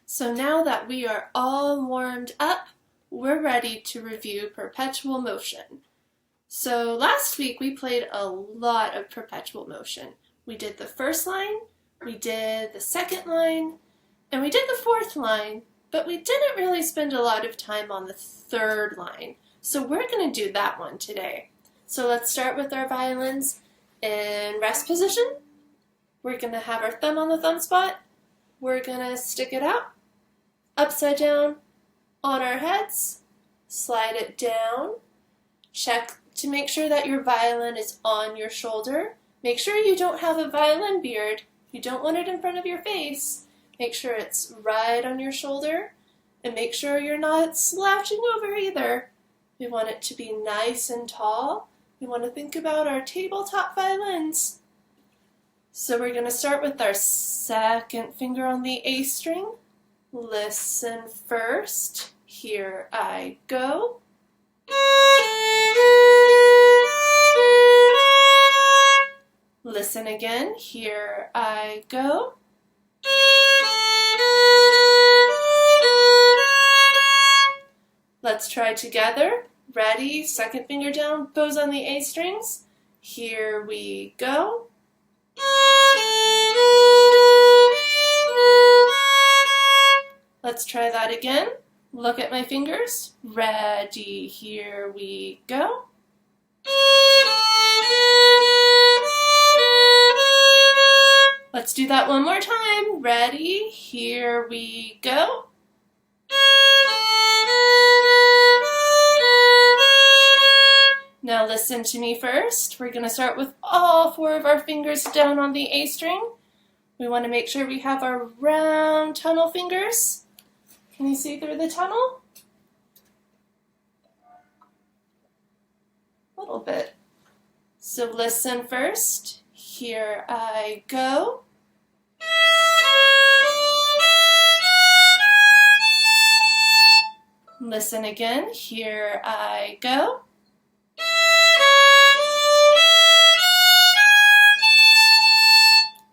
So now that we are all warmed up, we're ready to review perpetual motion. So last week we played a lot of perpetual motion. We did the first line, we did the second line, and we did the fourth line, but we didn't really spend a lot of time on the third line. So we're going to do that one today. So let's start with our violins in rest position. We're going to have our thumb on the thumb spot. We're going to stick it out, upside down on our heads, slide it down, check to make sure that your violin is on your shoulder. Make sure you don't have a violin beard. You don't want it in front of your face. Make sure it's right on your shoulder, and make sure you're not slouching over either. We want it to be nice and tall. We want to think about our tabletop violins. So we're going to start with our second finger on the A string. Listen first. Here I go. Listen again. Here I go. Let's try together. Ready? Second finger down, bows on the A strings. Here we go. Let's try that again. Look at my fingers. Ready? Here we go. Let's do that one more time. Ready? Here we go. Now listen to me first. We're going to start with all four of our fingers down on the A string. We want to make sure we have our round tunnel fingers. Can you see through the tunnel? A little bit. So listen first. Here I go. Listen again. Here I go.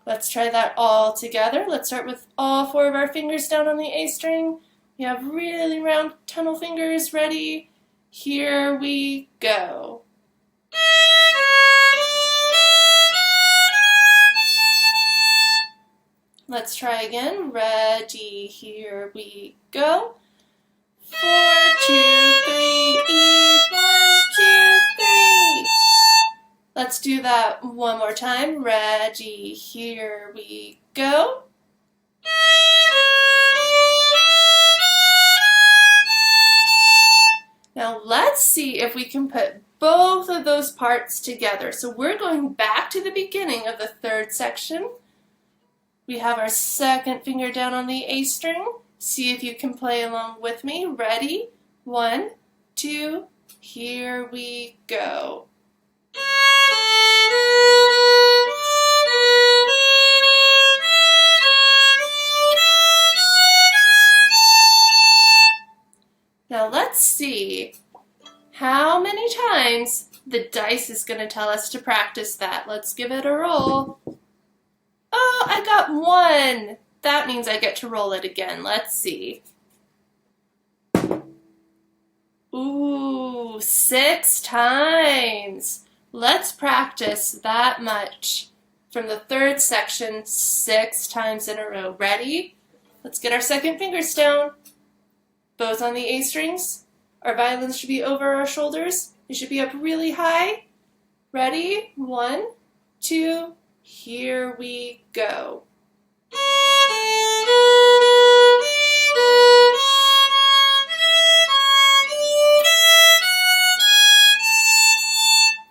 Let's try that all together. Let's start with all four of our fingers down on the A string. We have really round tunnel fingers. Ready? Here we go. Let's try again. Ready? Here we go. 4, 2, 3, E, 1, 2, 3. Let's do that one more time. Ready? Here we go. Now let's see if we can put both of those parts together. So we're going back to the beginning of the third section. We have our second finger down on the A string. See if you can play along with me. Ready? 1, 2, here we go. Now let's see how many times the dice is going to tell us to practice that. Let's give it a roll. Oh, I got 1. That means I get to roll it again. Let's see. Ooh, 6 times. Let's practice that much from the third section 6 times in a row. Ready? Let's get our second fingers down. Bows on the A strings. Our violins should be over our shoulders. They should be up really high. Ready? 1, 2, here we go.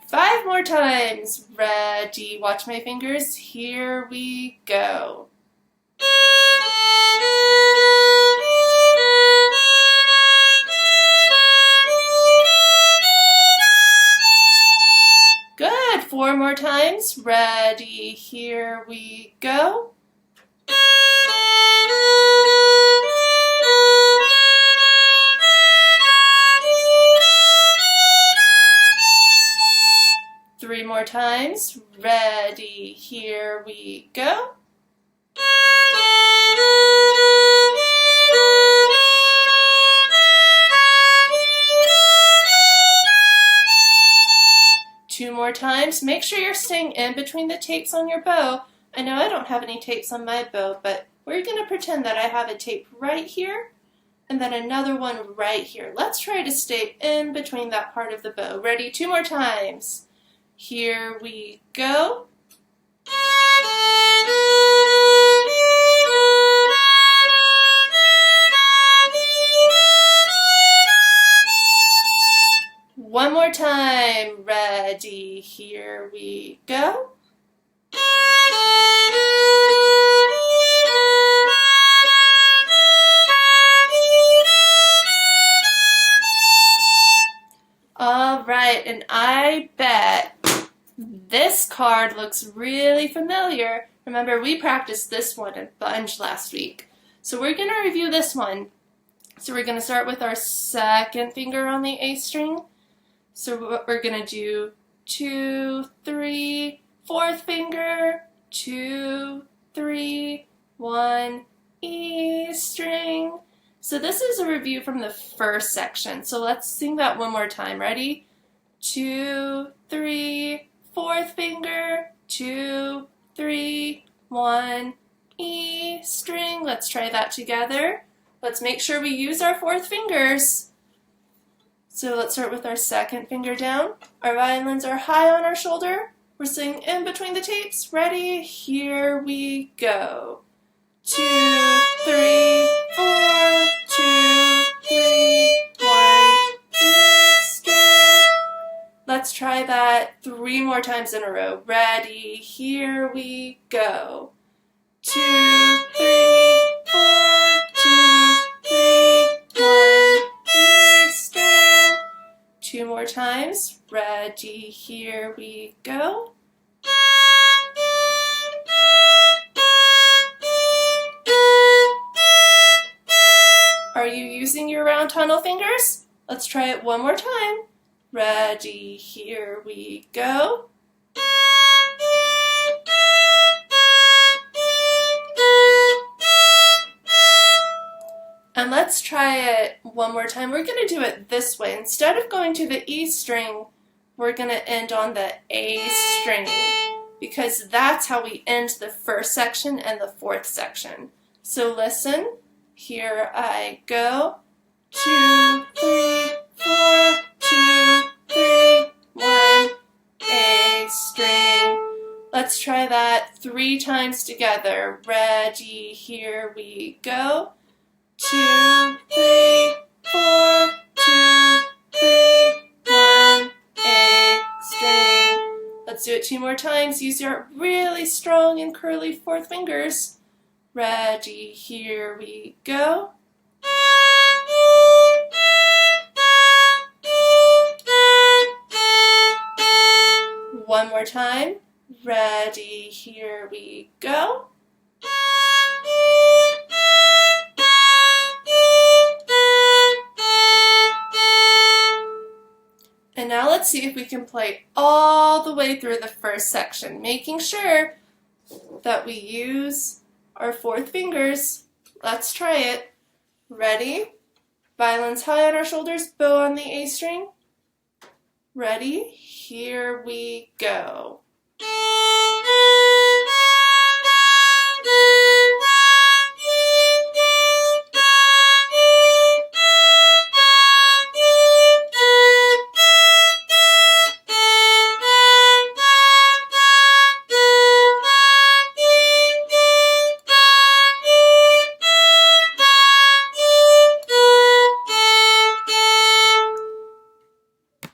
Five more times. Ready? Watch my fingers. Here we go. Good. 4 more times. Ready? Here we go. Three more times. Ready? Here we go. times. Make sure you're staying in between the tapes on your bow. I know I don't have any tapes on my bow, but we're going to pretend that I have a tape right here and then another one right here. Let's try to stay in between that part of the bow. Ready? 2 more times. Here we go. One more time. Ready? Here we go. All right, and I bet this card looks really familiar. Remember, we practiced this one a bunch last week. So we're going to review this one. So we're going to start with our second finger on the A string. So we're going to do 2, 3, fourth finger, 2, 3, 1, E string. So this is a review from the first section. So let's sing that one more time. Ready? 2, 3, fourth finger, 2, 3, 1, E string. Let's try that together. Let's make sure we use our fourth fingers. So let's start with our second finger down. Our violins are high on our shoulder. We're singing in between the tapes. Ready? Here we go. 2, 3, 4, 2, 3, 1, E string. Let's try that 3 more times in a row. Ready? Here we go. 2, 3, 4, 2, 3, 1, E string. 2 more times. Ready? Here we go. Are you using your round tunnel fingers? Let's try it one more time. Ready? Here we go. And let's try it one more time. We're going to do it this way. Instead of going to the E string, we're going to end on the A string because that's how we end the first section and the fourth section. So listen. Here I go. 2, 3, 4, 2, 3, 1, A string. Let's try that 3 times together. Ready? Here we go. 2, 3, 4, 2, 3, 1, A string. Let's do it 2 more times. Use your really strong and curly fourth fingers. Ready? Here we go. One more time. Ready? Here we go. And now let's see if we can play all the way through the first section, making sure that we use our fourth fingers. Let's try it. Ready? Violins high on our shoulders, bow on the A string. Ready? Here we go.